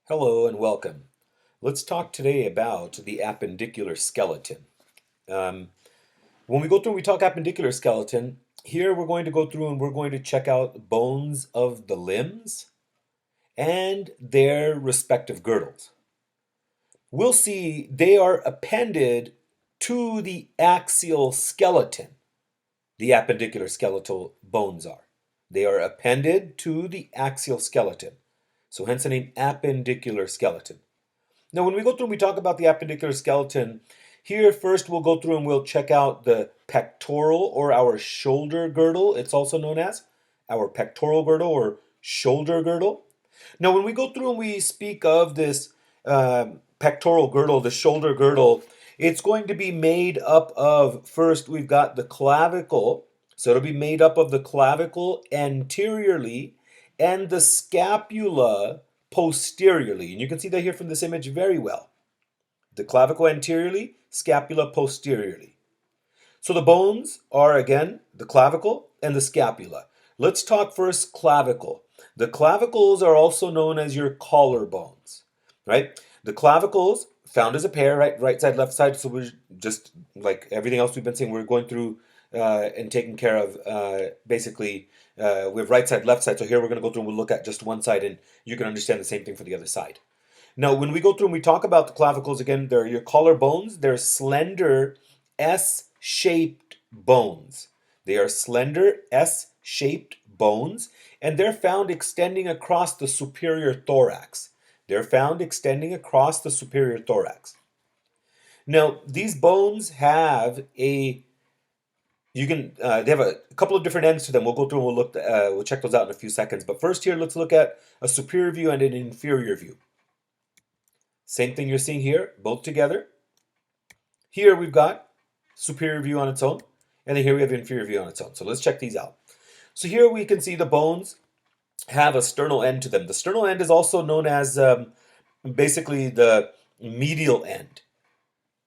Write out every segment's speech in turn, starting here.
Hello and welcome. Let's talk today about the appendicular skeleton. Um, when we go through and we talk appendicular skeleton, here we're going to go through and we're going to check out bones of the limbs and their respective girdles. We'll see they are appended to the axial skeleton. The appendicular skeletal bones are. They are appended to the axial skeleton. So hence the name appendicular skeleton. Now, when we go through and we talk about the appendicular skeleton, here first we'll go through and we'll check out the pectoral or our shoulder girdle. It's also known as our pectoral girdle or shoulder girdle. Now, when we go through and we speak of this pectoral girdle, the shoulder girdle, it's going to be made up of, first we've got the clavicle. So it'll be made up of the clavicle anteriorly and the scapula posteriorly. And you can see that here from this image very well. The clavicle anteriorly, scapula posteriorly. So the bones are, again, the clavicle and the scapula. Let's talk first clavicle. The clavicles are also known as your collarbones, right? The clavicles found as a pair, right side, left side. So we're just like everything else we've been saying, we're going through and taking care of basically we have right side, left side. So here we're going to go through and we'll look at just one side and you can understand the same thing for the other side. Now, when we go through and we talk about the clavicles, again, they're your collarbones. They're slender S-shaped bones. They are slender S-shaped bones, and they're found extending across the superior thorax. They're found extending across the superior thorax. Now, these bones have they have a couple of different ends to them. We'll go through and we'll check those out in a few seconds. But first here, let's look at a superior view and an inferior view. Same thing you're seeing here, both together. Here we've got superior view on its own, and then here we have inferior view on its own. So let's check these out. So here we can see the bones have a sternal end to them. The sternal end is also known as basically the medial end.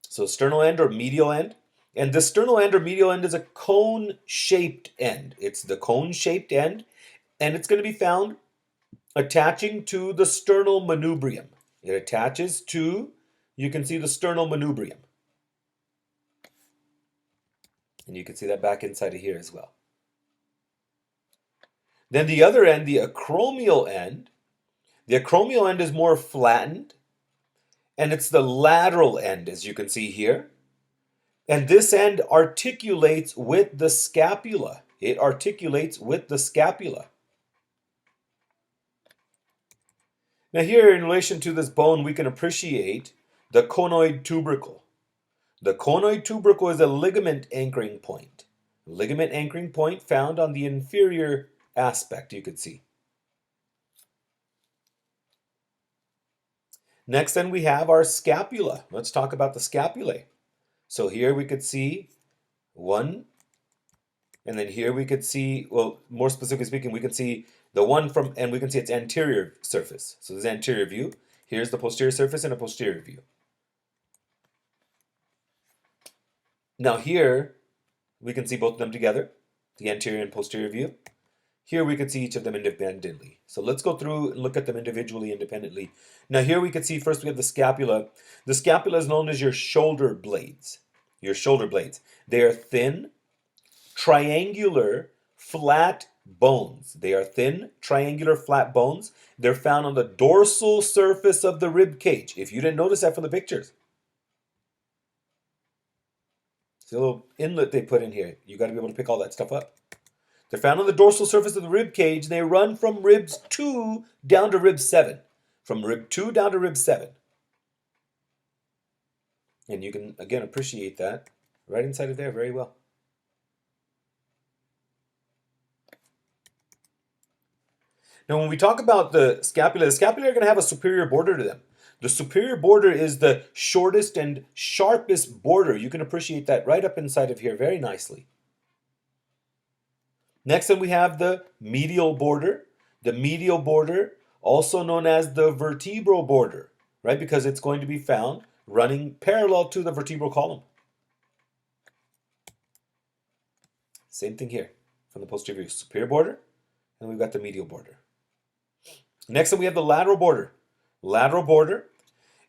So sternal end or medial end. And the sternal end or medial end is a cone-shaped end. It's the cone-shaped end, and it's going to be found attaching to the sternal manubrium. It attaches to, you can see the sternal manubrium. And you can see that back inside of here as well. Then the other end, the acromial end is more flattened, and it's the lateral end, as you can see here. And this end articulates with the scapula. It articulates with the scapula. Now here, in relation to this bone, we can appreciate the conoid tubercle. The conoid tubercle is a ligament anchoring point. Ligament anchoring point found on the inferior aspect, you could see. Next, then we have our scapula. Let's talk about the scapulae. So here we could see one, and then here we could see, well, more specifically speaking, we can see the one from, and we can see its anterior surface. So this is anterior view. Here's the posterior surface and a posterior view. Now here, we can see both of them together, the anterior and posterior view. Here we can see each of them independently. So let's go through and look at them individually, independently. Now here we can see first we have the scapula. The scapula is known as your shoulder blades. Your shoulder blades. They are thin, triangular, flat bones. They are thin, triangular, flat bones. They're found on the dorsal surface of the rib cage. If you didn't notice that from the pictures. It's a little inlet they put in here. You got to be able to pick all that stuff up. They're found on the dorsal surface of the rib cage. They run from ribs 2 down to rib 7. From rib 2 down to rib 7. And you can, again, appreciate that right inside of there very well. Now, when we talk about the scapula are going to have a superior border to them. The superior border is the shortest and sharpest border. You can appreciate that right up inside of here very nicely. Next, then we have the medial border. The medial border, also known as the vertebral border, right? Because it's going to be found running parallel to the vertebral column. Same thing here from the posterior view. Superior border, and we've got the medial border. Next, then we have the lateral border. Lateral border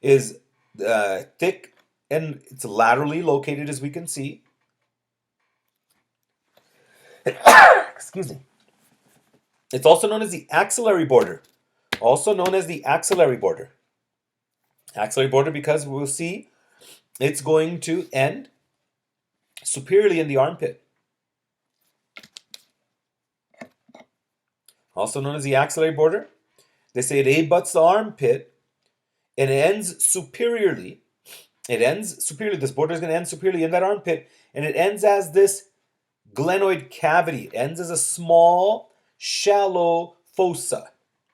is thick and it's laterally located, as we can see. Excuse me. It's also known as the axillary border. Also known as the axillary border. Axillary border because we'll see it's going to end superiorly in the armpit. Also known as the axillary border. They say it abuts the armpit and it ends superiorly. It ends superiorly. This border is going to end superiorly in that armpit, and it ends as this glenoid cavity. It ends as a small, shallow fossa.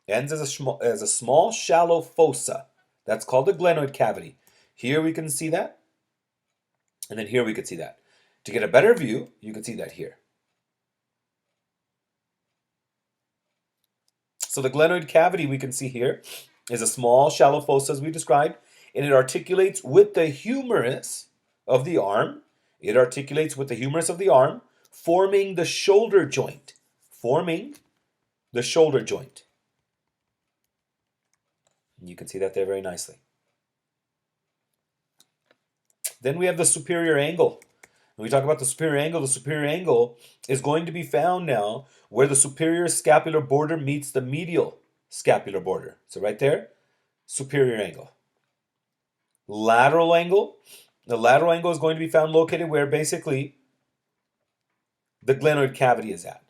It ends as a small, shallow fossa. That's called the glenoid cavity. Here we can see that, and then here we can see that. To get a better view, you can see that here. So the glenoid cavity we can see here is a small, shallow fossa, as we described, and it articulates with the humerus of the arm. It articulates with the humerus of the arm, forming the shoulder joint. Forming the shoulder joint. And you can see that there very nicely. Then we have the superior angle. When we talk about the superior angle is going to be found now where the superior scapular border meets the medial scapular border. So right there, superior angle. Lateral angle. The lateral angle is going to be found located where basically the glenoid cavity is at.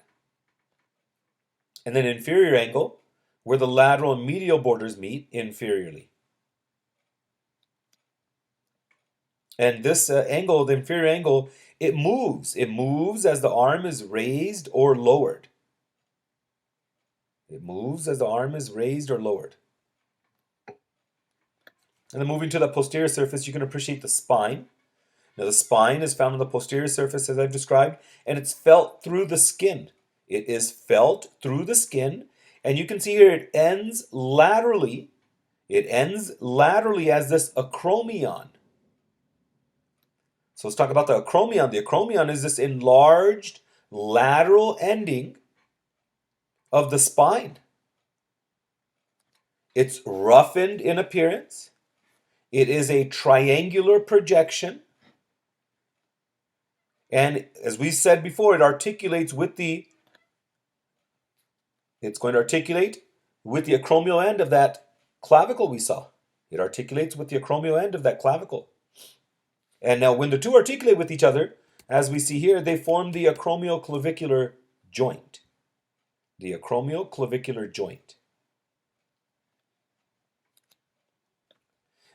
And then inferior angle, where the lateral and medial borders meet inferiorly. And this angle, the inferior angle, it moves. It moves as the arm is raised or lowered. It moves as the arm is raised or lowered. And then moving to the posterior surface, you can appreciate the spine. Now the spine is found on the posterior surface, as I've described, and it's felt through the skin. It is felt through the skin, and you can see here it ends laterally. It ends laterally as this acromion. So let's talk about the acromion. The acromion is this enlarged lateral ending of the spine. It's roughened in appearance. It is a triangular projection. And as we said before, it articulates with it's going to articulate with the acromial end of that clavicle we saw. It articulates with the acromial end of that clavicle. And now when the two articulate with each other, as we see here, they form the acromioclavicular joint. The acromioclavicular joint.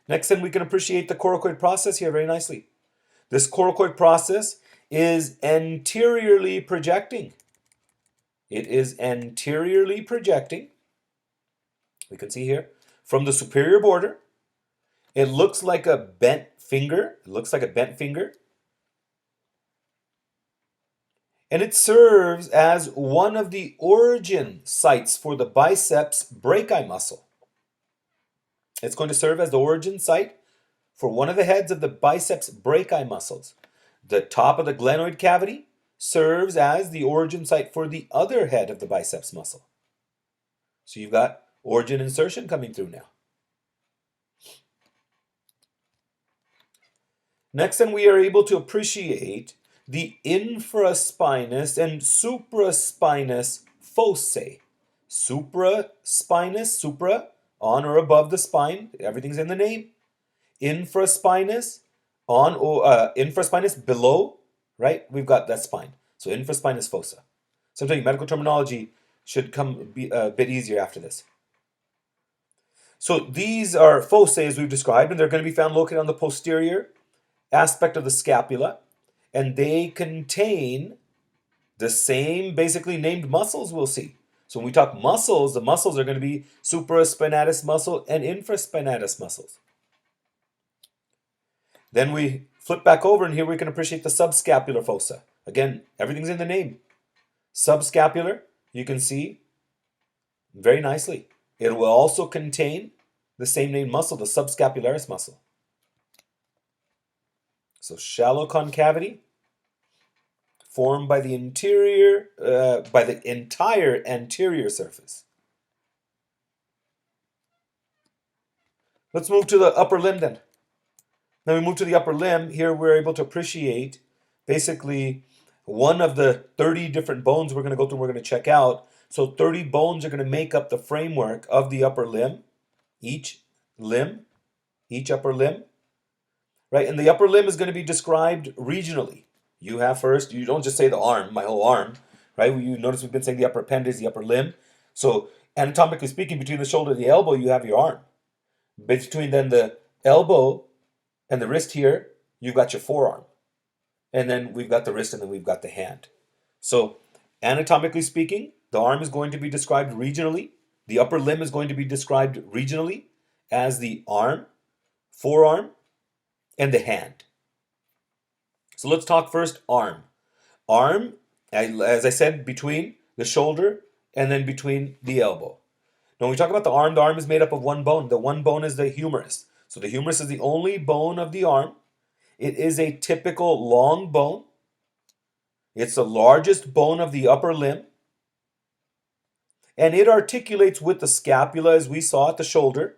Next, then we can appreciate the coracoid process here very nicely. This coracoid process is anteriorly projecting. It is anteriorly projecting. We can see here from the superior border. It looks like a bent finger. It looks like a bent finger. And it serves as one of the origin sites for the biceps brachii muscle. It's going to serve as the origin site for one of the heads of the biceps brachii muscles. The top of the glenoid cavity serves as the origin site for the other head of the biceps muscle. So you've got origin insertion coming through now. Next, then we are able to appreciate the infraspinous and supraspinous fossae. Supraspinous, supra, on or above the spine, everything's in the name. Infraspinous, on or infraspinous, below, right? We've got that spine. So infraspinous fossa. Sometimes medical terminology should come a bit easier after this. So these are fossae as we've described, and they're going to be found located on the posterior aspect of the scapula, and they contain the same basically named muscles we'll see. So when we talk muscles, the muscles are going to be supraspinatus muscle and infraspinatus muscles. Then we flip back over, and here we can appreciate the subscapular fossa. Again, everything's in the name. Subscapular, you can see very nicely. It will also contain the same named muscle, the subscapularis muscle. So shallow concavity formed by the entire anterior surface. Let's move to the upper limb then. Then we move to the upper limb. Here we're able to appreciate basically one of the 30 different bones we're going to go through and we're going to check out. So 30 bones are going to make up the framework of the upper limb, each limb, each upper limb, right? And the upper limb is going to be described regionally. You have first, you don't just say the arm, my whole arm, right? You notice we've been saying the upper appendage, the upper limb. So anatomically speaking, between the shoulder and the elbow, you have your arm. Between then the elbow and the wrist here, you've got your forearm. And then we've got the wrist and then we've got the hand. So anatomically speaking, the arm is going to be described regionally. The upper limb is going to be described regionally as the arm, forearm, and the hand. So let's talk first arm. Arm, as I said, between the shoulder and then between the elbow. Now when we talk about the arm is made up of one bone. The one bone is the humerus. So the humerus is the only bone of the arm. It is a typical long bone. It's the largest bone of the upper limb. And it articulates with the scapula, as we saw at the shoulder.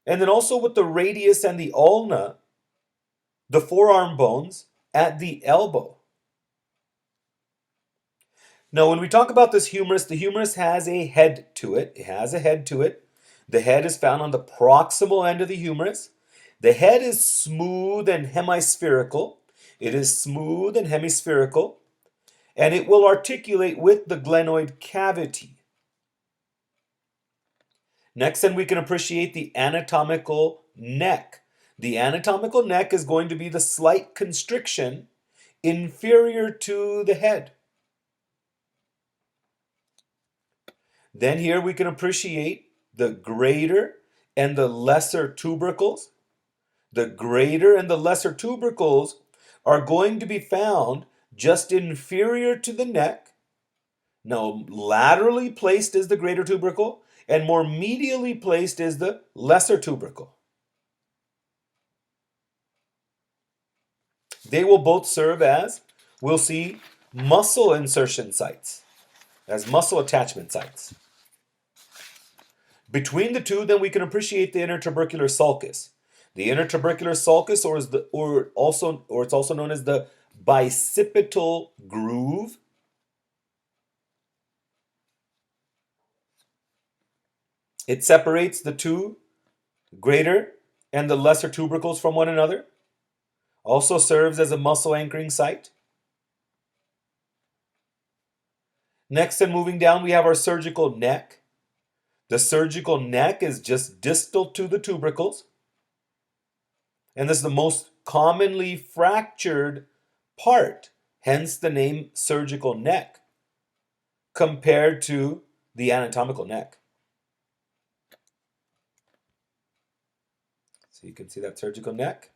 And then also with the radius and the ulna, the forearm bones, at the elbow. Now, when we talk about this humerus, the humerus has a head to it. It has a head to it. The head is found on the proximal end of the humerus. The head is smooth and hemispherical. It is smooth and hemispherical, and it will articulate with the glenoid cavity. Next, then we can appreciate the anatomical neck. The anatomical neck is going to be the slight constriction inferior to the head. Then here we can appreciate the greater and the lesser tubercles. The greater and the lesser tubercles are going to be found just inferior to the neck. Now, laterally placed is the greater tubercle, and more medially placed is the lesser tubercle. They will both serve as, we'll see, muscle insertion sites, as muscle attachment sites. Between the two, then we can appreciate the intertubercular sulcus. The intertubercular sulcus, or it's also known as the bicipital groove. It separates the two greater and the lesser tubercles from one another. Also serves as a muscle anchoring site. Next, and moving down, we have our surgical neck. The surgical neck is just distal to the tubercles. And this is the most commonly fractured part, hence the name surgical neck, compared to the anatomical neck. So you can see that surgical neck.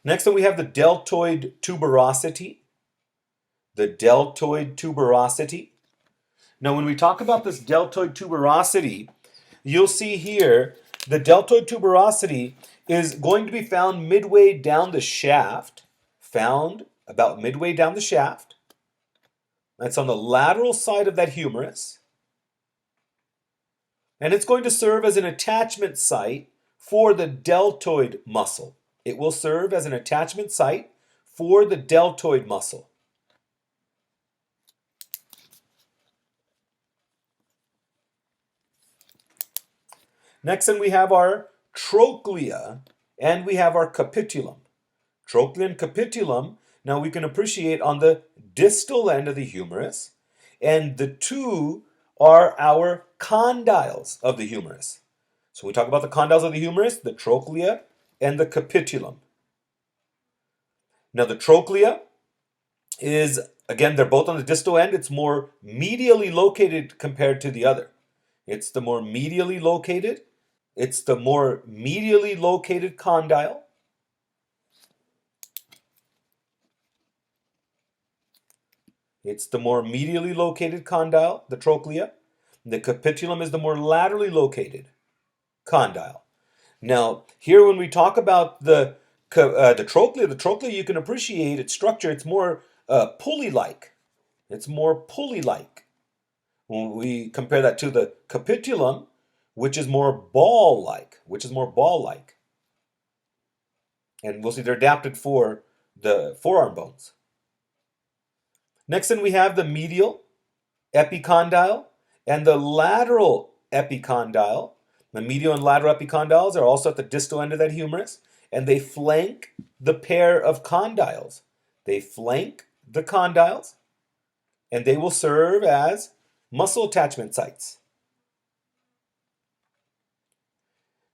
Next one we have the deltoid tuberosity. The deltoid tuberosity. Now when we talk about this deltoid tuberosity, you'll see here the deltoid tuberosity is going to be found midway down the shaft, found about midway down the shaft. That's on the lateral side of that humerus. And it's going to serve as an attachment site for the deltoid muscle. It will serve as an attachment site for the deltoid muscle. Next, then we have our trochlea and we have our capitulum. Trochlea and capitulum, now we can appreciate on the distal end of the humerus, and the two are our condyles of the humerus. So we talk about the condyles of the humerus, the trochlea and the capitulum. Now the trochlea is, again, they're both on the distal end. It's more medially located compared to the other. It's the more medially located. It's the more medially located condyle. It's the more medially located condyle, the trochlea. The capitulum is the more laterally located condyle. Now, here when we talk about the trochlea you can appreciate its structure. It's more pulley-like. It's more pulley-like. When we compare that to the capitulum, which is more ball-like, And we'll see they're adapted for the forearm bones. Next then we have the medial epicondyle and the lateral epicondyle. The medial and lateral epicondyles are also at the distal end of that humerus, and they flank the pair of condyles. They flank the condyles, and they will serve as muscle attachment sites.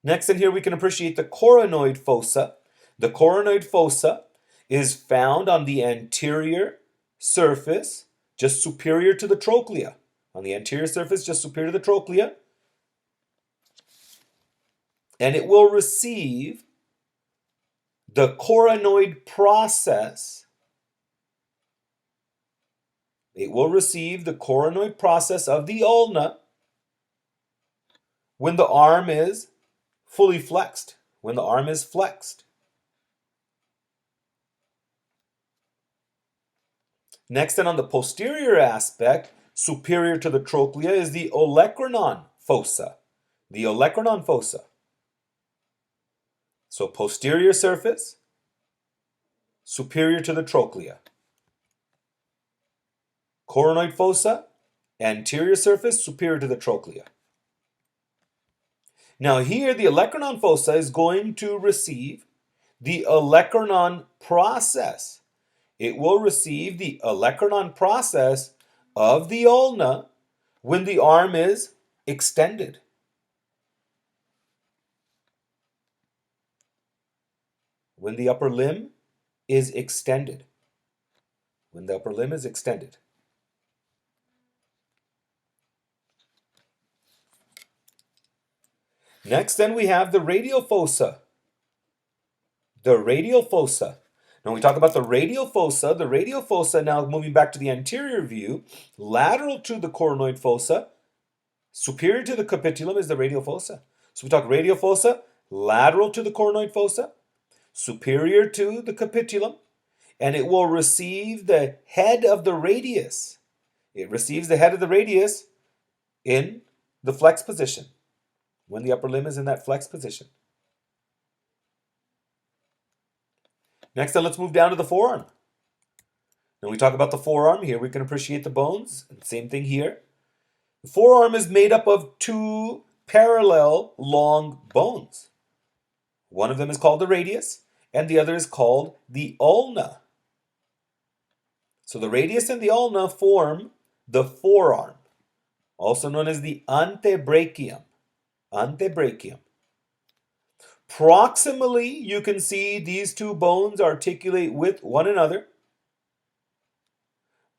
Next in here we can appreciate the coronoid fossa. The coronoid fossa is found on the anterior surface, just superior to the trochlea. On the anterior surface, just superior to the trochlea. And it will receive the coronoid process. It will receive the coronoid process of the ulna when the arm is fully flexed, when the arm is flexed. Next, then on the posterior aspect, superior to the trochlea, is the olecranon fossa. The olecranon fossa. So posterior surface, superior to the trochlea. Coronoid fossa, anterior surface, superior to the trochlea. Now here, the olecranon fossa is going to receive the olecranon process. It will receive the olecranon process of the ulna when the arm is extended. When the upper limb is extended. When the upper limb is extended. Next, then we have the radial fossa. The radial fossa. Now we talk about the radial fossa now moving back to the anterior view, lateral to the coronoid fossa, superior to the capitulum is the radial fossa. So we talk radial fossa, lateral to the coronoid fossa, superior to the capitulum, and it will receive the head of the radius. It receives the head of the radius in the flex position, when the upper limb is in that flex position. Next, then let's move down to the forearm. When we talk about the forearm, here we can appreciate the bones. Same thing here. The forearm is made up of two parallel long bones. One of them is called the radius, and the other is called the ulna. So the radius and the ulna form the forearm, also known as the antebrachium. Antebrachium. Proximally, you can see these two bones articulate with one another.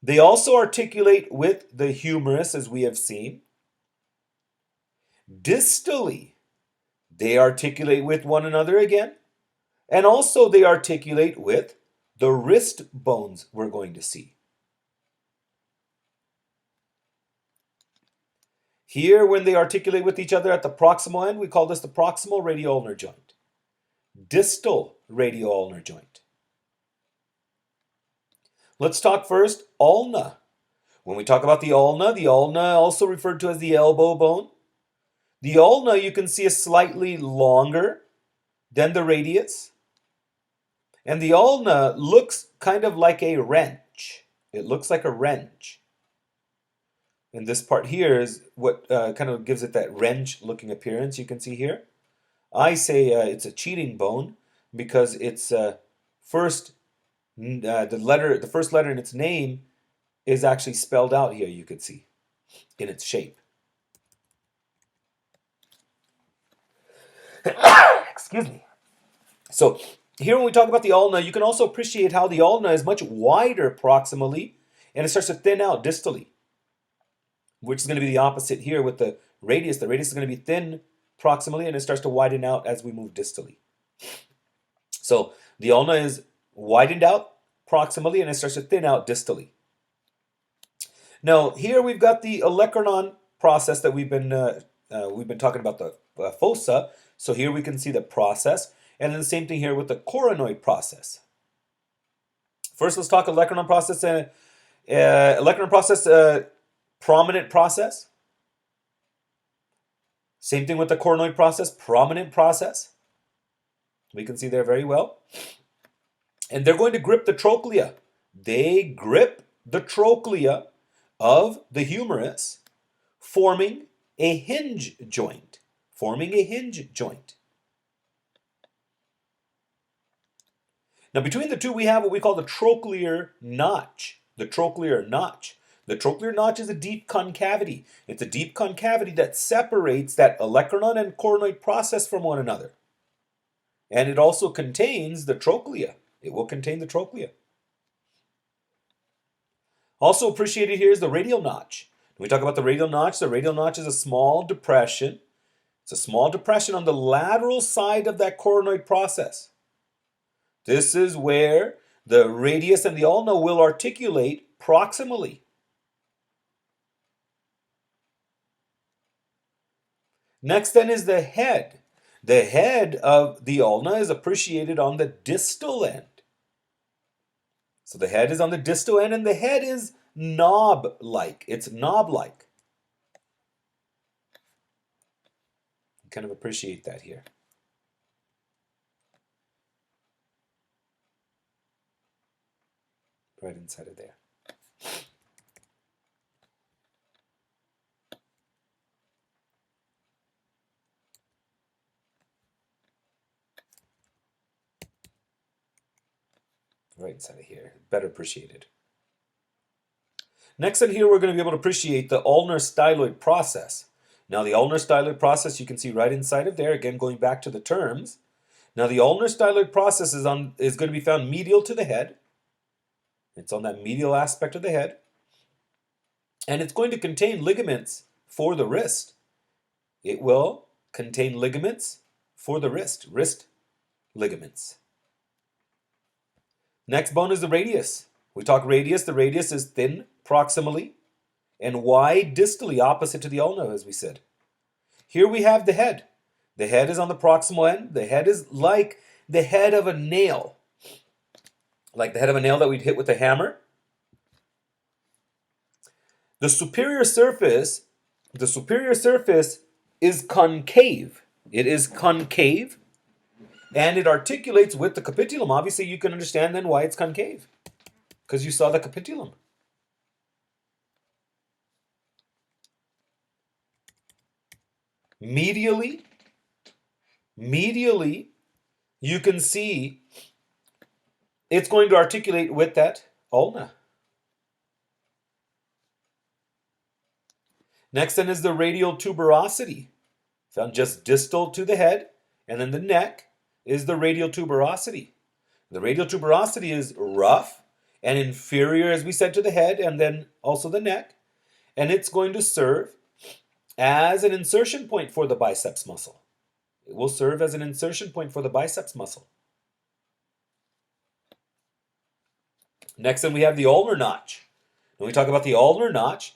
They also articulate with the humerus, as we have seen. Distally, they articulate with one another again. And also they articulate with the wrist bones we're going to see. Here, when they articulate with each other at the proximal end, we call this the proximal radioulnar joint. Distal radioulnar joint. Let's talk first ulna. When we talk about the ulna also referred to as the elbow bone. The ulna, you can see, is slightly longer than the radius. And the ulna looks kind of like a wrench. It looks like a wrench. And this part here is what kind of gives it that wrench-looking appearance you can see here. I say it's a cheating bone because it's the first letter in its name is actually spelled out here, you could see, in its shape. Excuse me. So here when we talk about the ulna, you can also appreciate how the ulna is much wider proximally and it starts to thin out distally, which is going to be the opposite here with the radius. The radius is going to be thin proximally and it starts to widen out as we move distally. So the ulna is widened out proximally and it starts to thin out distally. Now here we've got the olecranon process that we've been talking about, the fossa. So here we can see the process, and then the same thing here with the coronoid process. First, let's talk olecranon process. Prominent process. Same thing with the coronoid process, prominent process. We can see there very well. And they're going to grip the trochlea. They grip the trochlea of the humerus, forming a hinge joint. Forming a hinge joint. Now, between the two, we have what we call the trochlear notch. The trochlear notch. The trochlear notch is a deep concavity. It's a deep concavity that separates that olecranon and coronoid process from one another. And it also contains the trochlea. It will contain the trochlea. Also appreciated here is the radial notch. When we talk about the radial notch is a small depression. It's a small depression on the lateral side of that coronoid process. This is where the radius and the ulna will articulate proximally. Next then is the head. The head of the ulna is appreciated on the distal end. So the head is on the distal end, and the head is knob-like. It's knob-like. Kind of appreciate that here. Right inside of there. Right inside of here. Better appreciated. Next in here, we're going to be able to appreciate the ulnar styloid process. Now, the ulnar styloid process, you can see right inside of there, again, going back to the terms. Now, the ulnar styloid process is going to be found medial to the head. It's on that medial aspect of the head. And it's going to contain ligaments for the wrist. It will contain ligaments for the wrist ligaments. Next bone is the radius. We talk radius. The radius is thin proximally and wide distally, opposite to the ulna, as we said. Here we have the head. The head is on the proximal end. The head is like the head of a nail. Like the head of a nail that we'd hit with a hammer. The superior surface is concave. It is concave. And it articulates with the capitulum. Obviously, you can understand then why it's concave. Because you saw the capitulum. Medially, you can see it's going to articulate with that ulna. Next then is the radial tuberosity. Found just distal to the head, and then the neck is the radial tuberosity. The radial tuberosity is rough and inferior, as we said, to the head, and then also the neck. And it's going to serve as an insertion point for the biceps muscle. It will serve as an insertion point for the biceps muscle. Next, then we have the ulnar notch. When we talk about the ulnar notch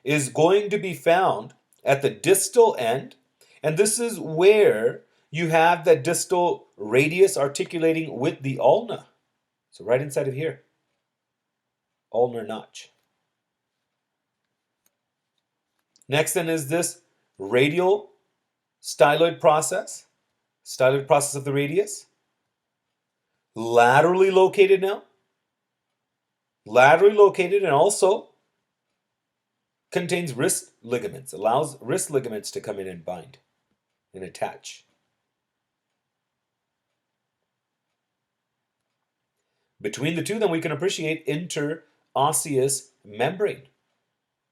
is going to be found at the distal end, and this is where you have that distal radius articulating with the ulna. So right inside of here, ulnar notch. Next then is this radial styloid process of the radius. Laterally located now. Laterally located and also contains wrist ligaments. Allows wrist ligaments to come in and bind and attach. Between the two, then we can appreciate interosseous membrane.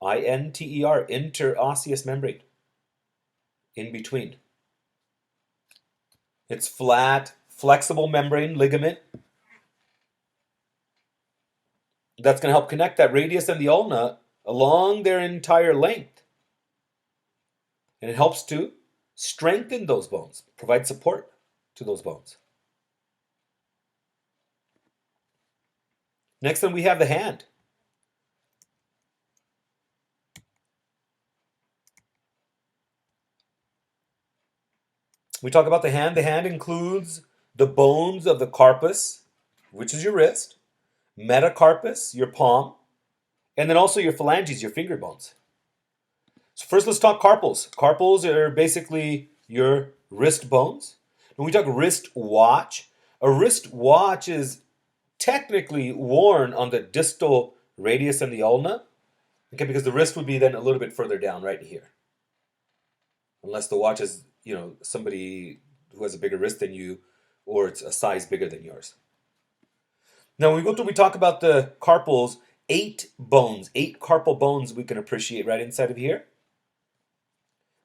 I-N-T-E-R, interosseous membrane. In between. It's flat, flexible membrane ligament that's going to help connect that radius and the ulna along their entire length. And it helps to strengthen those bones, provide support to those bones. Next then we have the hand. We talk about the hand. The hand includes the bones of the carpus, which is your wrist, metacarpus, your palm, and then also your phalanges, your finger bones. So first let's talk carpals. Carpals are basically your wrist bones. When we talk wrist watch, a wrist watch is technically worn on the distal radius and the ulna, okay, because the wrist would be then a little bit further down right here. Unless the watch is, somebody who has a bigger wrist than you, or it's a size bigger than yours. Now, when we go through, we talk about the carpals, 8 bones, 8 carpal bones we can appreciate right inside of here.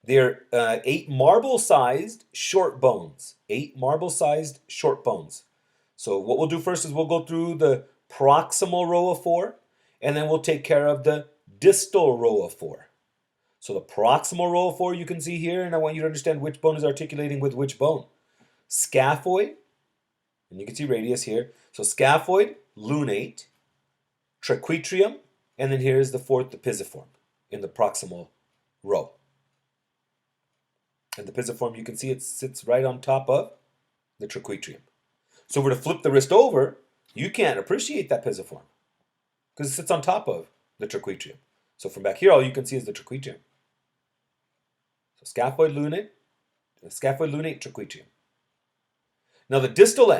They're 8 marble-sized short bones. 8 marble-sized short bones. So what we'll do first is we'll go through the proximal row of 4, and then we'll take care of the distal row of 4. So the proximal row of 4 you can see here, and I want you to understand which bone is articulating with which bone. Scaphoid, and you can see radius here. So scaphoid, lunate, tracheatrium, and then here's the 4th, the pisiform, in the proximal row. And the pisiform, you can see it sits right on top of the tracheatrium. So if we're to flip the wrist over, you can't appreciate that pisiform because it sits on top of the tracheatrium. So from back here, all you can see is the tracheatrium. So scaphoid, lunate, tracheatrium. Now the distal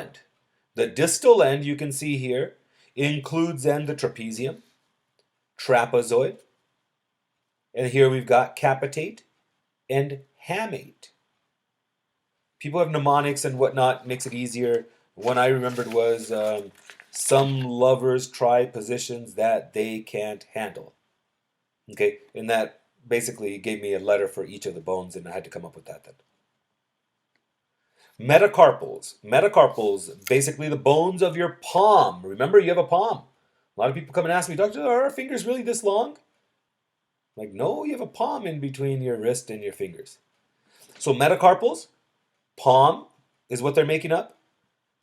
end you can see here includes then the trapezium, trapezoid, and here we've got capitate and hamate. People have mnemonics and whatnot, makes it easier. One I remembered was some lovers try positions that they can't handle. Okay, and that basically gave me a letter for each of the bones, and I had to come up with that then. Metacarpals, basically the bones of your palm. Remember, you have a palm. A lot of people come and ask me, Doctor, are our fingers really this long? I'm like, no, you have a palm in between your wrist and your fingers. So metacarpals, palm is what they're making up.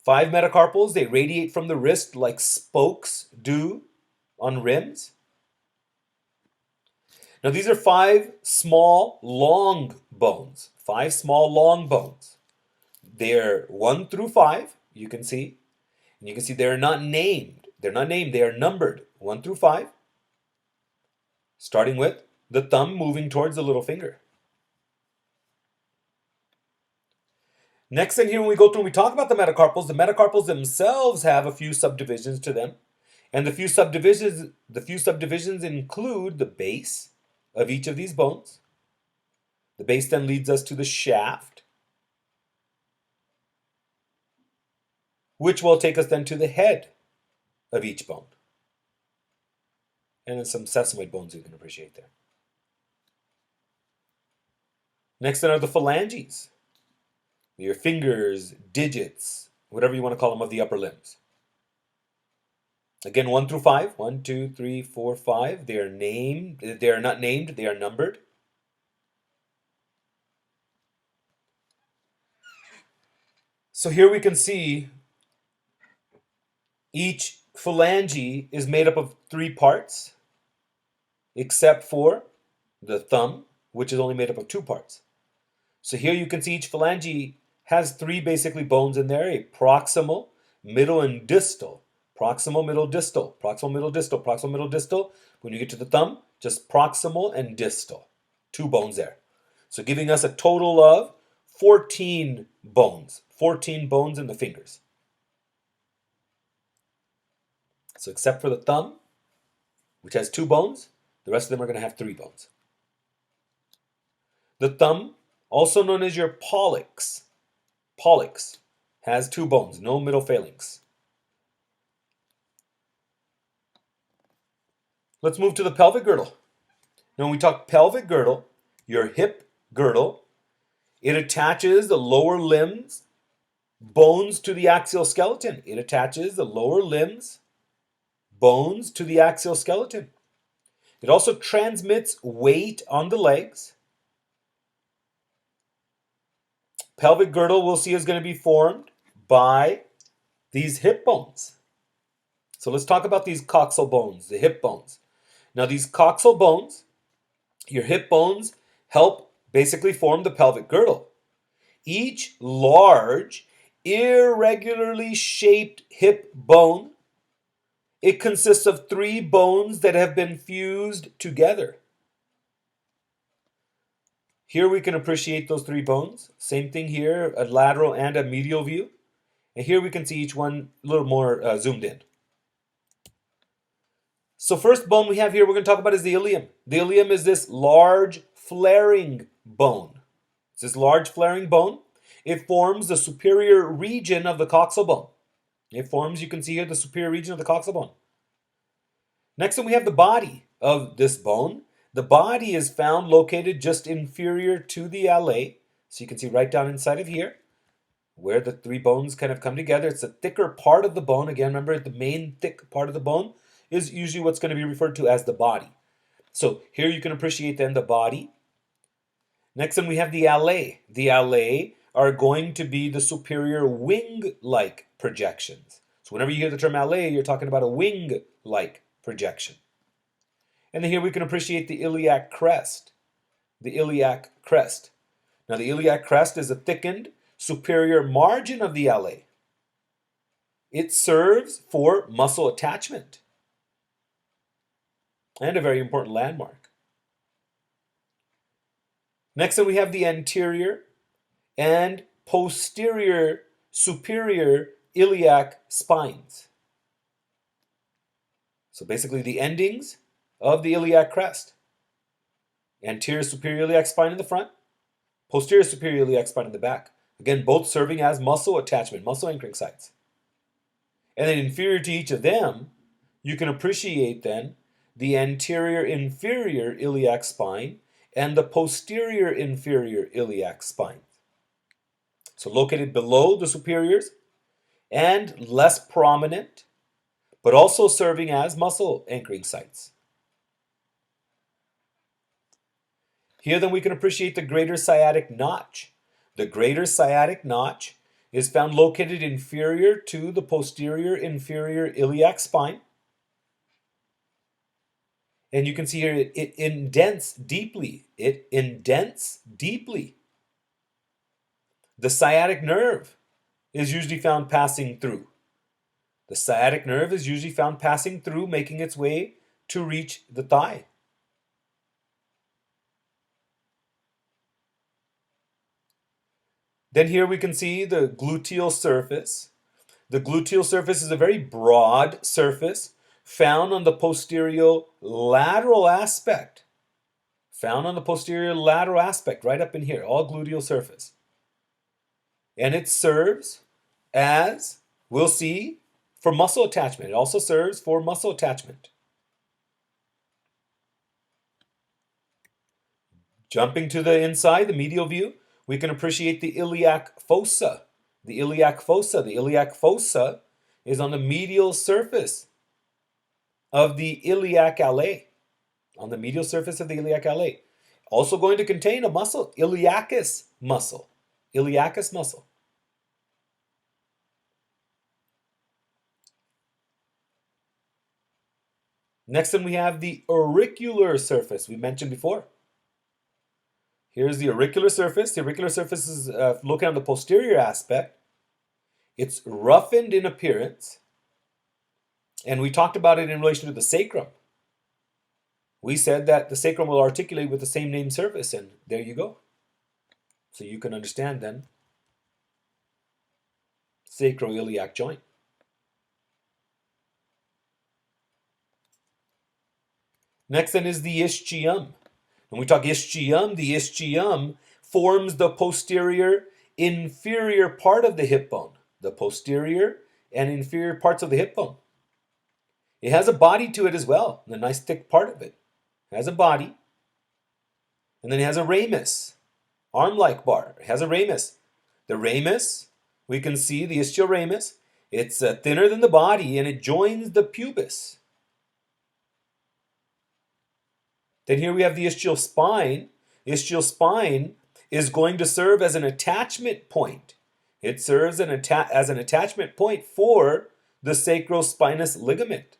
5 metacarpals, they radiate from the wrist like spokes do on rims. Now these are 5 small, long bones. 5 small, long bones. They're 1 through 5, you can see. And you can see they're not named. They're not named, they are numbered 1 through 5. Starting with the thumb moving towards the little finger. Next thing here, when we go through and we talk about the metacarpals themselves have a few subdivisions to them. And the few subdivisions include the base of each of these bones. The base then leads us to the shaft, which will take us then to the head of each bone. And then some sesamoid bones you can appreciate there. Next then are the phalanges. Your fingers, digits, whatever you want to call them, of the upper limbs. Again, 1 through 5. 1, 2, 3, 4, 5. They are named. They are not named. They are numbered. So here we can see each phalange is made up of 3 parts, except for the thumb, which is only made up of 2 parts. So here you can see each phalange has 3 basically bones in there, a proximal, middle, and distal. Proximal, middle, distal. Proximal, middle, distal. Proximal, middle, distal. When you get to the thumb, just proximal and distal. 2 bones there. So giving us a total of 14 bones. 14 bones in the fingers. So except for the thumb, which has 2 bones, the rest of them are going to have 3 bones. The thumb, also known as your pollex, has 2 bones, no middle phalanx. Let's move to the pelvic girdle. Now when we talk pelvic girdle, your hip girdle, it attaches the lower limbs bones to the axial skeleton. It attaches the lower limbs bones to the axial skeleton. It also transmits weight on the legs. Pelvic girdle we'll see is going to be formed by these hip bones. So let's talk about these coxal bones, the hip bones. Now these coxal bones, your hip bones, help basically form the pelvic girdle. Each large, irregularly shaped hip bone, it consists of 3 bones that have been fused together. Here we can appreciate those three bones. Same thing here, a lateral and a medial view. And here we can see each one a little more zoomed in. So first bone we have here we're going to talk about is the ilium. The ilium is this large flaring bone. It's this large flaring bone. It forms the superior region of the coxal bone. It forms, you can see here, the superior region of the coxal bone. Next one we have the body of this bone. The body is found located just inferior to the ala. So you can see right down inside of here where the three bones kind of come together. It's a thicker part of the bone. Again, remember the main thick part of the bone is usually what's going to be referred to as the body. So here you can appreciate then the body. Next one we have the alae. The alae are going to be the superior wing-like projections. So whenever you hear the term alae, you're talking about a wing-like projection. And then here we can appreciate the iliac crest. The iliac crest. Now the iliac crest is a thickened superior margin of the alae. It serves for muscle attachment and a very important landmark. Next then we have the anterior and posterior superior iliac spines. So basically the endings of the iliac crest. Anterior superior iliac spine in the front, posterior superior iliac spine in the back. Again, both serving as muscle attachment, muscle anchoring sites. And then inferior to each of them, you can appreciate then the anterior inferior iliac spine and the posterior inferior iliac spine. So located below the superiors and less prominent, but also serving as muscle anchoring sites. Here then we can appreciate the greater sciatic notch. The greater sciatic notch is found located inferior to the posterior inferior iliac spine. And you can see here it indents deeply. It indents deeply. The sciatic nerve is usually found passing through. The sciatic nerve is usually found passing through, making its way to reach the thigh. Then here we can see the gluteal surface. The gluteal surface is a very broad surface found on the posterior lateral aspect. Found on the posterior lateral aspect, right up in here, all gluteal surface. And it serves as, we'll see, for muscle attachment. It also serves for muscle attachment. Jumping to the inside, the medial view, we can appreciate the iliac fossa. The iliac fossa. The iliac fossa is on the medial surface of the iliac alae. On the medial surface of the iliac alae. Also going to contain a muscle, iliacus muscle. Iliacus muscle. Next one we have the auricular surface we mentioned before. Here's the auricular surface. The auricular surface is located on the posterior aspect. It's roughened in appearance. And we talked about it in relation to the sacrum. We said that the sacrum will articulate with the same name surface, and there you go. So you can understand then sacroiliac joint. Next then is the ischium. When we talk ischium, the ischium forms the posterior inferior part of the hip bone. The posterior and inferior parts of the hip bone. It has a body to it as well, the nice thick part of it. It has a body. And then it has a ramus, arm-like bar. It has a ramus. The ramus, we can see the ischial ramus. It's thinner than the body and it joins the pubis. Then here we have the ischial spine. The ischial spine is going to serve as an attachment point. It serves as an attachment point for the sacrospinous ligament.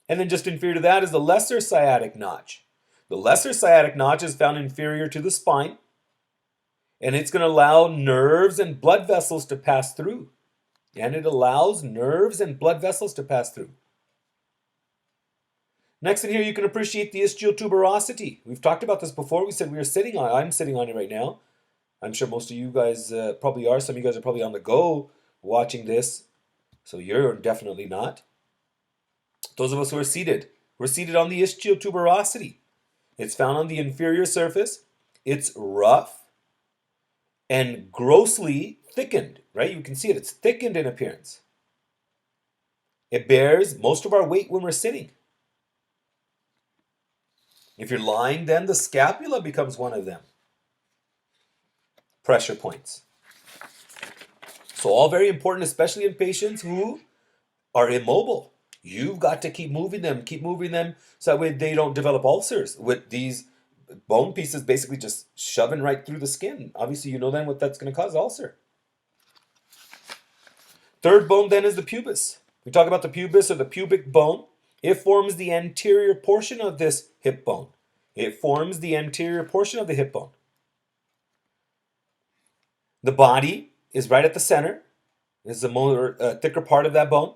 And then just inferior to that is the lesser sciatic notch. The lesser sciatic notch is found inferior to the spine. And it's going to allow nerves and blood vessels to pass through. And it allows nerves and blood vessels to pass through. Next in here, you can appreciate the ischial tuberosity. We've talked about this before. We said we were sitting on it. I'm sitting on it right now. I'm sure most of you guys probably are. Some of you guys are probably on the go watching this. So you're definitely not. Those of us who are seated, we're seated on the ischial tuberosity. It's found on the inferior surface. It's rough and grossly thickened, right? You can see it. It's thickened in appearance. It bears most of our weight when we're sitting. If you're lying, then the scapula becomes one of them. Pressure points. So all very important, especially in patients who are immobile. You've got to keep moving them so that way they don't develop ulcers with these bone pieces basically just shoving right through the skin. Obviously, you know then what that's going to cause, ulcer. Third bone then is the pubis. We talk about the pubis or the pubic bone. It forms the anterior portion of this hip bone. It forms the anterior portion of the hip bone. The body is right at the center. It's the more thicker part of that bone.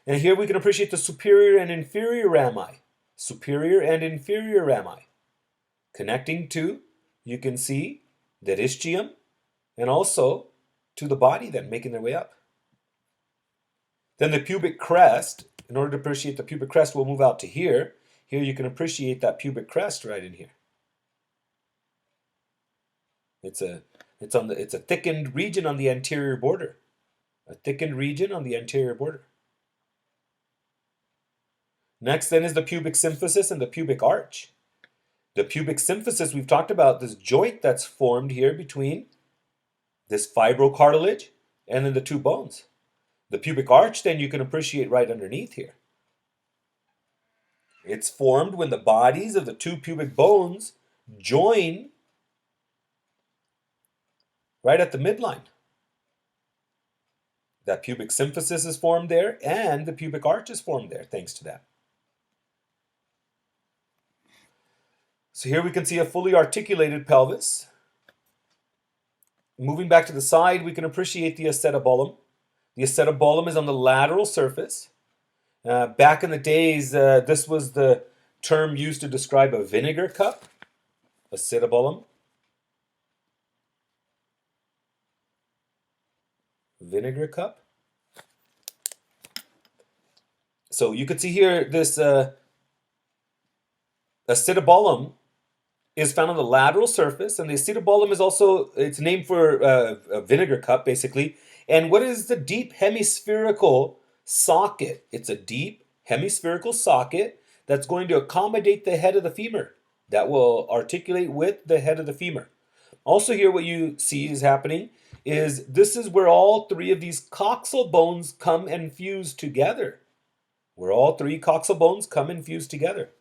And here we can appreciate the superior and inferior rami. Superior and inferior rami. Connecting to, you can see, that ischium and also to the body then, making their way up. Then the pubic crest. In order to appreciate the pubic crest, we'll move out to here. Here you can appreciate that pubic crest right in here. It's a thickened region on the anterior border. A thickened region on the anterior border. Next then is the pubic symphysis and the pubic arch. The pubic symphysis, we've talked about this joint that's formed here between this fibrocartilage and then the two bones. The pubic arch then you can appreciate right underneath here. It's formed when the bodies of the two pubic bones join right at the midline. That pubic symphysis is formed there and the pubic arch is formed there thanks to that. So here we can see a fully articulated pelvis. Moving back to the side, we can appreciate the acetabulum. The acetabulum is on the lateral surface. Back in the days, this was the term used to describe a vinegar cup, acetabulum. Vinegar cup. So you can see here this acetabulum is found on the lateral surface, and the acetabulum is also, it's named for a vinegar cup basically. And what is the deep hemispherical socket? It's a deep hemispherical socket that's going to accommodate the head of the femur, that will articulate with the head of the femur. Also here what you see is happening is this is where all three of these coxal bones come and fuse together. Where all three coxal bones come and fuse together.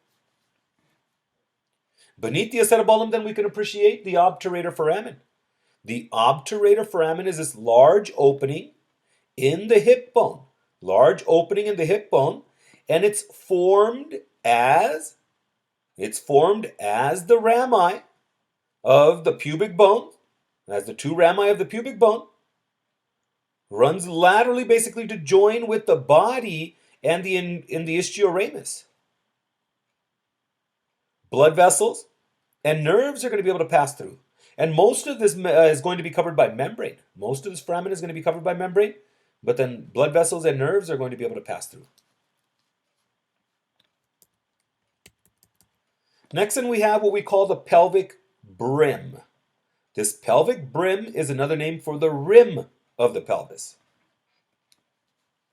Beneath the acetabulum, then we can appreciate the obturator foramen. The obturator foramen is this large opening in the hip bone. Large opening in the hip bone, and it's formed as the rami of the pubic bone, as the two rami of the pubic bone, runs laterally basically to join with the body and in the ischioramus. Blood vessels and nerves are going to be able to pass through. And most of this is going to be covered by membrane. Most of this foramen is going to be covered by membrane, but then blood vessels and nerves are going to be able to pass through. Next, then we have what we call the pelvic brim. This pelvic brim is another name for the rim of the pelvis.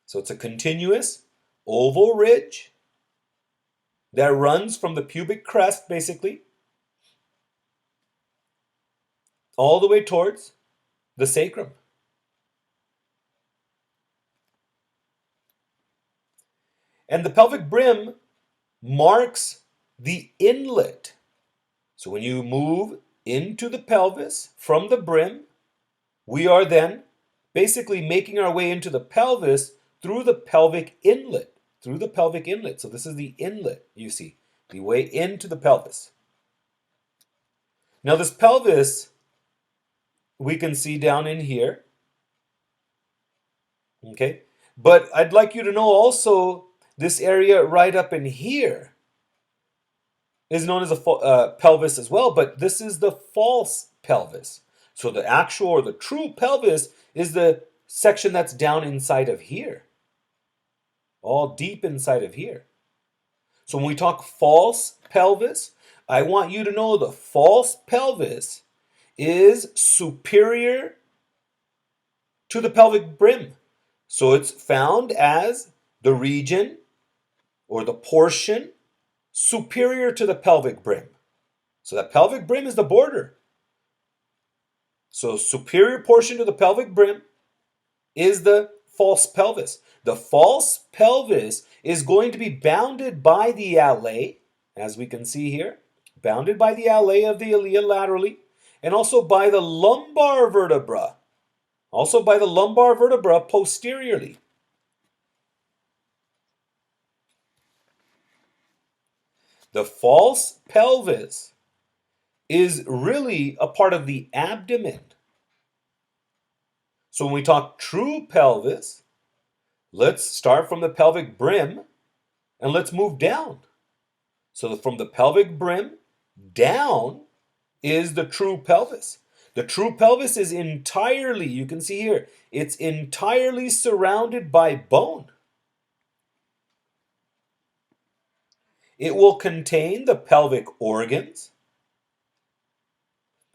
So it's a continuous oval ridge that runs from the pubic crest, basically, all the way towards the sacrum. And the pelvic brim marks the inlet. So when you move into the pelvis from the brim, we are then basically making our way into the pelvis through the pelvic inlet. Through the pelvic inlet. So this is the inlet, you see, the way into the pelvis. Now this pelvis, we can see down in here. Okay, but I'd like you to know also this area right up in here. is known as a pelvis as well, but this is the false pelvis. So the actual or the true pelvis is the section that's down inside of here, all deep inside of here. So when we talk false pelvis, I want you to know the false pelvis is superior to the pelvic brim. So it's found as the region or the portion superior to the pelvic brim. So that pelvic brim is the border. So superior portion to the pelvic brim is the false pelvis. The false pelvis is going to be bounded by the alae, as we can see here, bounded by the alae of the ilia laterally, and also by the lumbar vertebra, posteriorly. The false pelvis is really a part of the abdomen. So when we talk true pelvis, let's start from the pelvic brim and let's move down. So from the pelvic brim down is the true pelvis. The true pelvis is entirely, you can see here, it's entirely surrounded by bone. It will contain the pelvic organs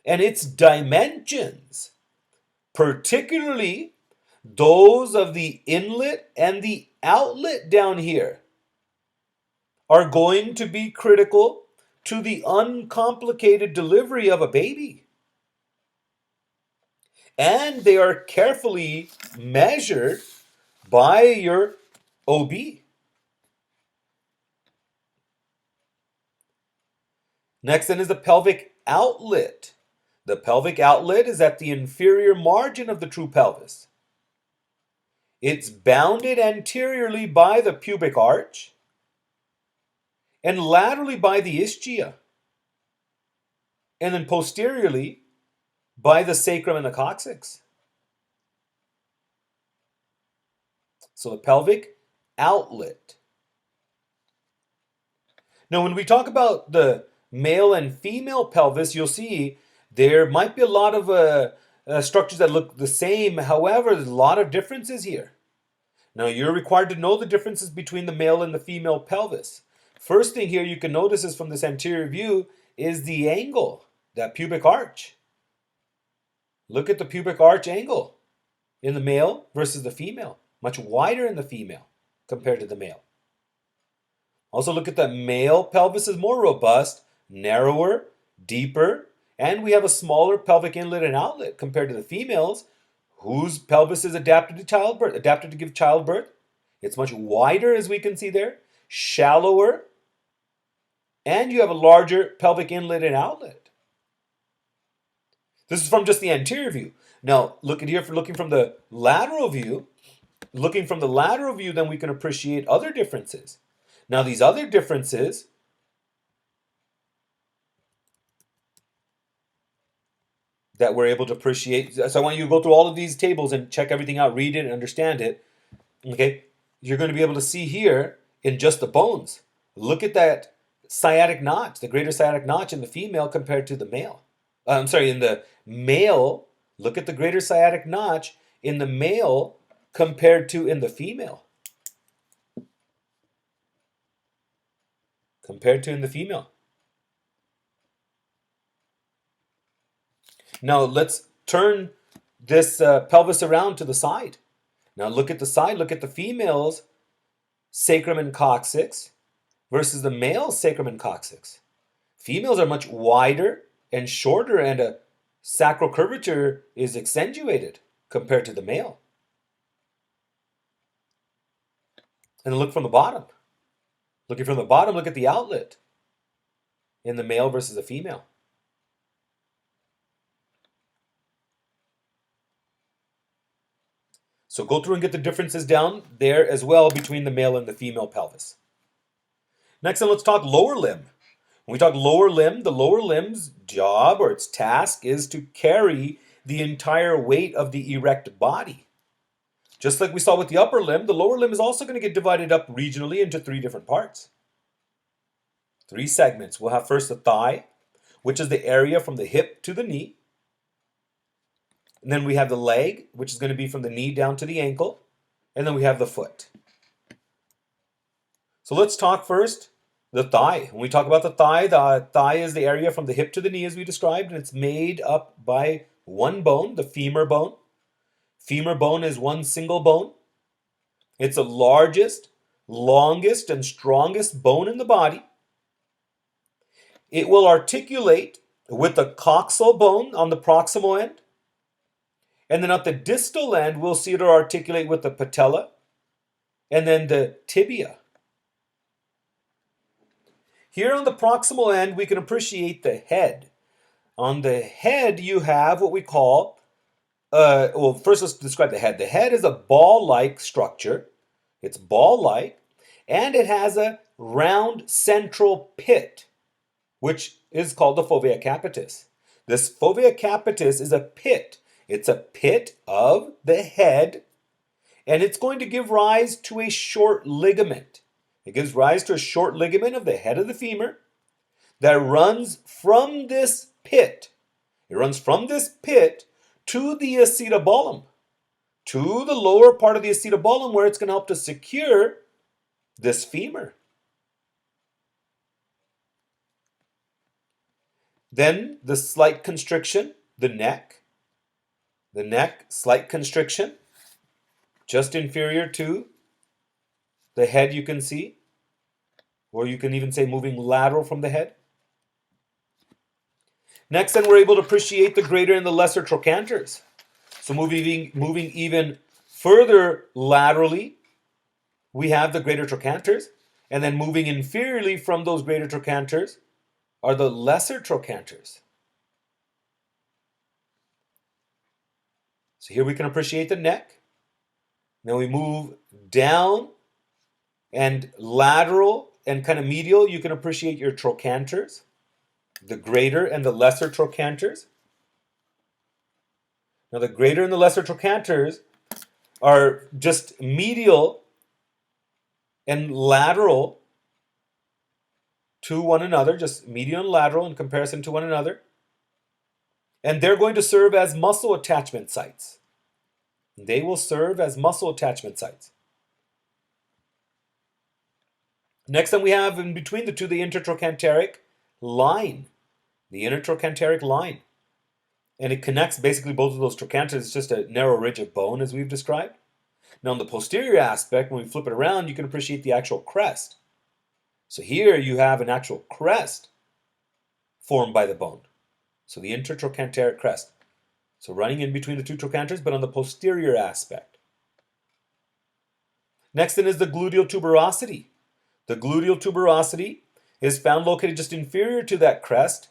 and its dimensions, particularly those of the inlet and the outlet down here, are going to be critical to the uncomplicated delivery of a baby. And they are carefully measured by your OB. Next then is the pelvic outlet. The pelvic outlet is at the inferior margin of the true pelvis. It's bounded anteriorly by the pubic arch and laterally by the ischia, and then posteriorly by the sacrum and the coccyx. So the pelvic outlet. Now when we talk about the male and female pelvis, you'll see there might be a lot of structures that look the same. However, there's a lot of differences here. Now you're required to know the differences between the male and the female pelvis. First thing here you can notice is from this anterior view is the angle, that pubic arch. Look at the pubic arch angle in the male versus the female. Much wider in the female compared to the male. Also look at the male pelvis is more robust, narrower, deeper, and we have a smaller pelvic inlet and outlet compared to the females, whose pelvis is adapted to childbirth, adapted to give childbirth. It's much wider, as we can see there, shallower, and you have a larger pelvic inlet and outlet. This is from just the anterior view. Now, look at here, for looking from the lateral view. Looking from the lateral view, then we can appreciate other differences. Now, these other differences that we're able to appreciate. So I want you to go through all of these tables and check everything out, read it, and understand it. Okay, you're going to be able to see here in just the bones. Look at that sciatic notch, the greater sciatic notch in the female compared to the male. In the male, look at the greater sciatic notch in the male compared to in the female. Compared to in the female. Now let's turn this pelvis around to the side. Now look at the side, look at the female's sacrum and coccyx versus the male's sacrum and coccyx. Females are much wider and shorter, and a sacral curvature is accentuated compared to the male. And look from the bottom. Looking from the bottom, look at the outlet in the male versus the female. So go through and get the differences down there as well between the male and the female pelvis. Next, then let's talk lower limb. When we talk lower limb, the lower limb's job or its task is to carry the entire weight of the erect body. Just like we saw with the upper limb, the lower limb is also going to get divided up regionally into 3 different parts. Three segments. We'll have first the thigh, which is the area from the hip to the knee. And then we have the leg, which is going to be from the knee down to the ankle. And then we have the foot. So let's talk first the thigh. When we talk about the thigh is the area from the hip to the knee as we described, and it's made up by one bone, the femur bone. Femur bone is one single bone. It's the largest, longest, and strongest bone in the body. It will articulate with the coxal bone on the proximal end. And then at the distal end, we'll see it articulate with the patella and then the tibia. Here on the proximal end, we can appreciate the head. On the head, you have what we call, well, first let's describe the head. The head is a ball-like structure. It's ball-like, and it has a round central pit, which is called the fovea capitis. This fovea capitis is a pit. It's a pit of the head, and it's going to give rise to a short ligament. It gives rise to a short ligament of the head of the femur that runs from this pit. It runs from this pit to the acetabulum, to the lower part of the acetabulum where it's going to help to secure this femur. Then the slight constriction, the neck, slight constriction, just inferior to the head you can see, or you can even say moving lateral from the head. Next, then we're able to appreciate the greater and the lesser trochanters. So moving even further laterally, we have the greater trochanters, and then moving inferiorly from those greater trochanters are the lesser trochanters. So here we can appreciate the neck. Then we move down and lateral and kind of medial, you can appreciate your trochanters, the greater and the lesser trochanters. Now the greater and the lesser trochanters are just medial and lateral to one another, just medial and lateral in comparison to one another. And they're going to serve as muscle attachment sites. They will serve as muscle attachment sites. Next, then we have in between the two the intertrochanteric line. The intertrochanteric line. And it connects basically both of those trochanters. It's just a narrow ridge of bone as we've described. Now on the posterior aspect, when we flip it around, you can appreciate the actual crest. So here you have an actual crest formed by the bone. So the intertrochanteric crest. So running in between the two trochanters, but on the posterior aspect. Next then is the gluteal tuberosity. The gluteal tuberosity is found located just inferior to that crest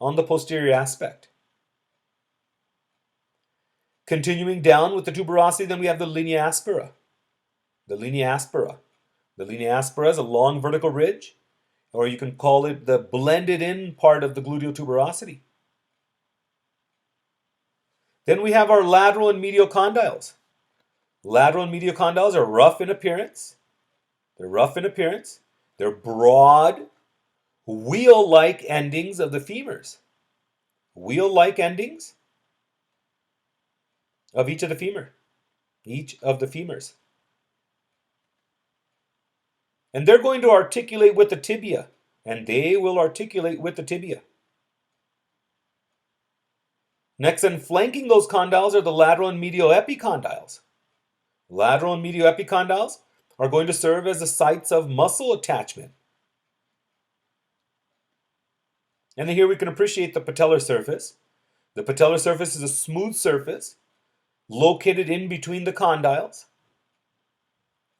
on the posterior aspect. Continuing down with the tuberosity, then we have the linea aspera. The linea aspera. The linea aspera is a long vertical ridge, or you can call it the blended in part of the gluteal tuberosity. Then we have our lateral and medial condyles. Lateral and medial condyles are rough in appearance. They're rough in appearance. They're broad, wheel-like endings of the femurs. Wheel-like endings of each of the femur. Each of the femurs. And they're going to articulate with the tibia. And they will articulate with the tibia. Next, and flanking those condyles are the lateral and medial epicondyles. Lateral and medial epicondyles are going to serve as the sites of muscle attachment. And then here we can appreciate the patellar surface. The patellar surface is a smooth surface located in between the condyles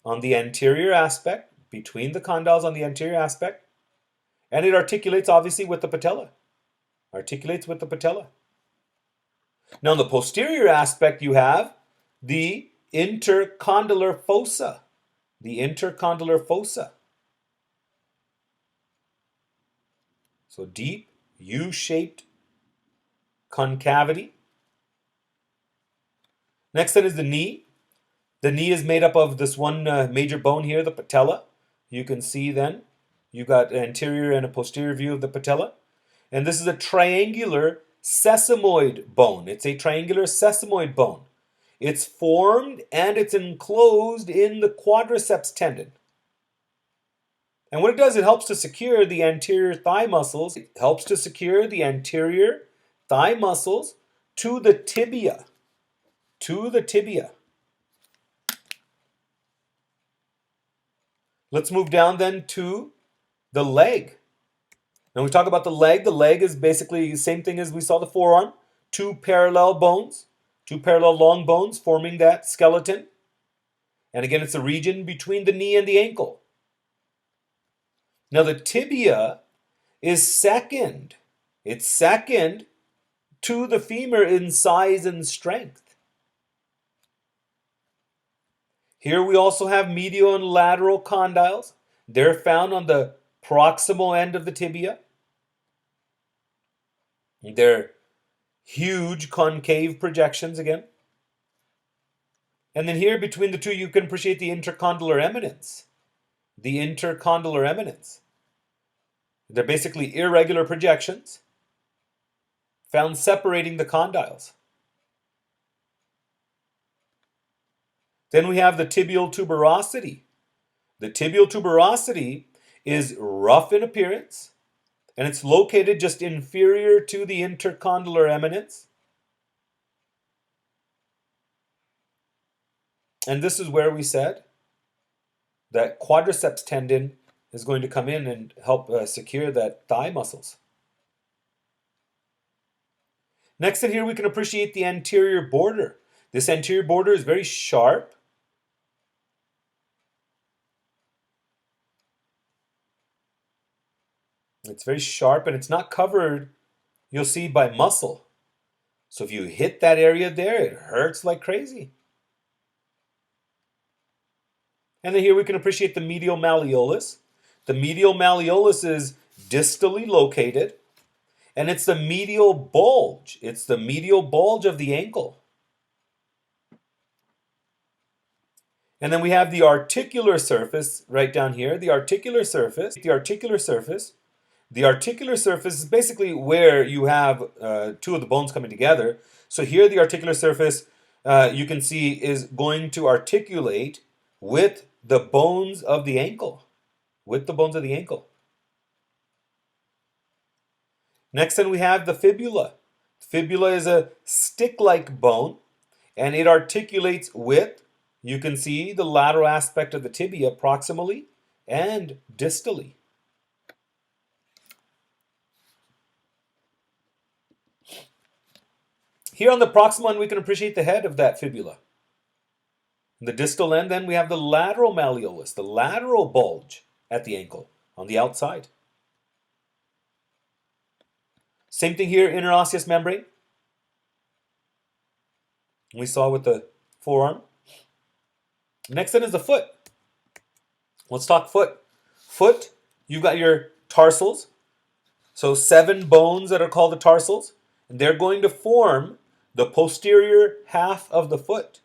on the anterior aspect, between the condyles on the anterior aspect, and it articulates obviously with the patella. Articulates with the patella. Now, on the posterior aspect, you have the intercondylar fossa. The intercondylar fossa. So deep, U-shaped concavity. Next then is the knee. The knee is made up of this one major bone here, the patella. You can see then You got an anterior and a posterior view of the patella. And this is a triangular sesamoid bone. It's a triangular sesamoid bone. It's formed and it's enclosed in the quadriceps tendon. And what it does, it helps to secure the anterior thigh muscles. It helps to secure the anterior thigh muscles to the tibia. To the tibia. Let's move down then to the leg. Now we talk about the leg. The leg is basically the same thing as we saw the forearm. Two parallel bones, two parallel long bones forming that skeleton. And again, it's the region between the knee and the ankle. Now the tibia is second. It's second to the femur in size and strength. Here we also have medial and lateral condyles. They're found on the proximal end of the tibia. They're huge concave projections again. And then here between the two you can appreciate the intercondylar eminence. The intercondylar eminence. They're basically irregular projections found separating the condyles. Then we have the tibial tuberosity. The tibial tuberosity is rough in appearance, and it's located just inferior to the intercondylar eminence. And this is where we said that quadriceps tendon is going to come in and help secure that thigh muscles. Next in here we can appreciate the anterior border. This anterior border is very sharp. It's very sharp and it's not covered, you'll see, by muscle. So if you hit that area there, it hurts like crazy. And then here we can appreciate the medial malleolus. The medial malleolus is distally located, and it's the medial bulge. It's the medial bulge of the ankle. And then we have the articular surface right down here. The articular surface. The articular surface is basically where you have two of the bones coming together. So here the articular surface, you can see, is going to articulate with the bones of the ankle. With the bones of the ankle. Next then we have the fibula. Fibula is a stick-like bone, and it articulates with, you can see, the lateral aspect of the tibia proximally and distally. Here on the proximal end, we can appreciate the head of that fibula. In the distal end, then, we have the lateral malleolus, the lateral bulge at the ankle on the outside. Same thing here, interosseous membrane. We saw with the forearm. Next then is the foot. Let's talk foot. Foot, you've got your tarsals. So 7 bones that are called the tarsals. And they're going to form the posterior half of the foot.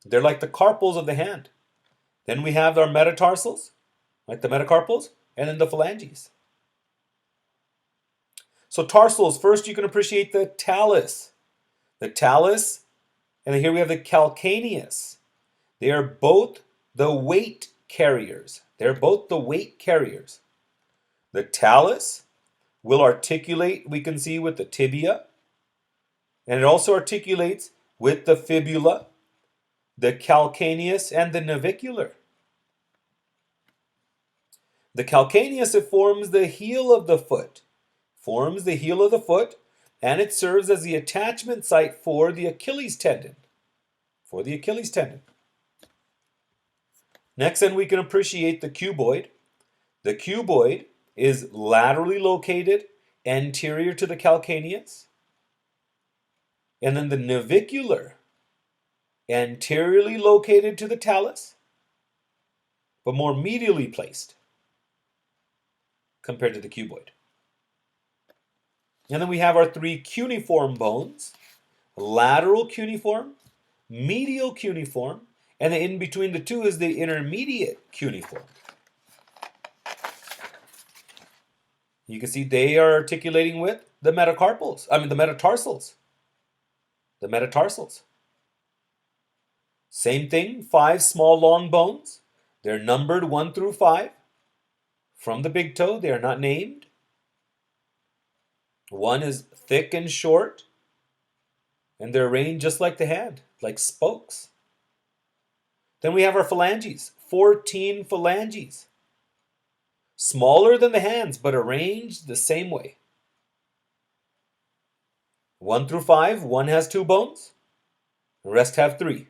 They're like the carpals of the hand. Then we have our metatarsals, like the metacarpals, and then the phalanges. So tarsals, first you can appreciate the talus. The talus, and here we have the calcaneus. They are both the weight carriers. They're both the weight carriers. The talus will articulate, we can see, with the tibia, and it also articulates with the fibula, the calcaneus, and the navicular. The calcaneus, it forms the heel of the foot. Forms the heel of the foot, and it serves as the attachment site for the Achilles tendon. For the Achilles tendon. Next, then we can appreciate the cuboid. The cuboid is laterally located anterior to the calcaneus. And then the navicular, anteriorly located to the talus, but more medially placed compared to the cuboid. And then we have our 3 cuneiform bones, lateral cuneiform, medial cuneiform, and then in between the two is the intermediate cuneiform. You can see they are articulating with the metacarpals. I mean, the metatarsals. The metatarsals. Same thing, 5 small long bones. They're numbered 1 through 5. From the big toe, they are not named. One is thick and short, and they're arranged just like the hand, like spokes. Then we have our phalanges, 14 phalanges. Smaller than the hands, but arranged the same way. 1 through 5, one has 2 bones, the rest have 3.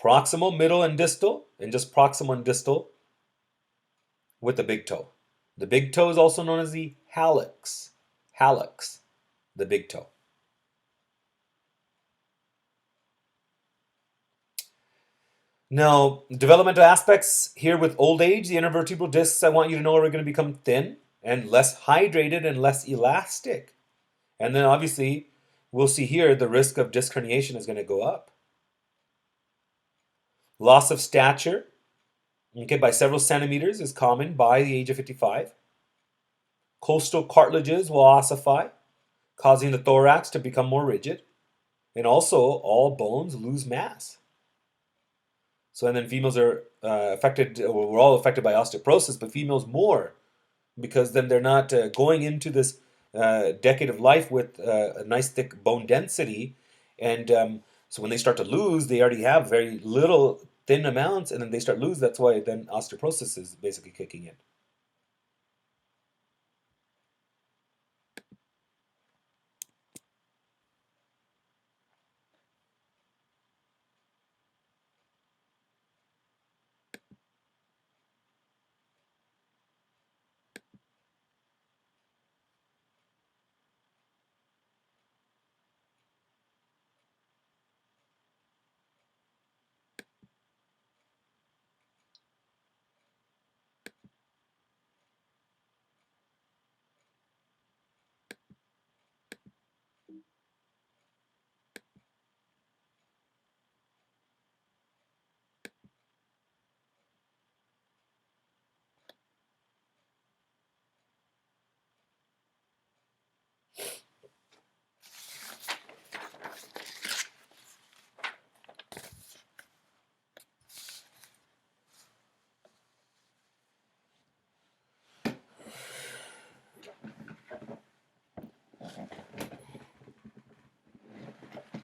Proximal, middle, and distal, and just proximal and distal with the big toe. The big toe is also known as the hallux. Hallux, the big toe. Now, developmental aspects here with old age, the intervertebral discs, I want you to know, are going to become thin and less hydrated and less elastic. And then obviously, we'll see here the risk of disc herniation is going to go up. Loss of stature, okay, by several centimeters is common by the age of 55. Costal cartilages will ossify, causing the thorax to become more rigid. And also, all bones lose mass. So, and then females are affected, well, we're all affected by osteoporosis, but females more, because then they're not going into this decade of life with a nice thick bone density. And so when they start to lose, they already have very little thin amounts, and then they start to lose. That's why then osteoporosis is basically kicking in.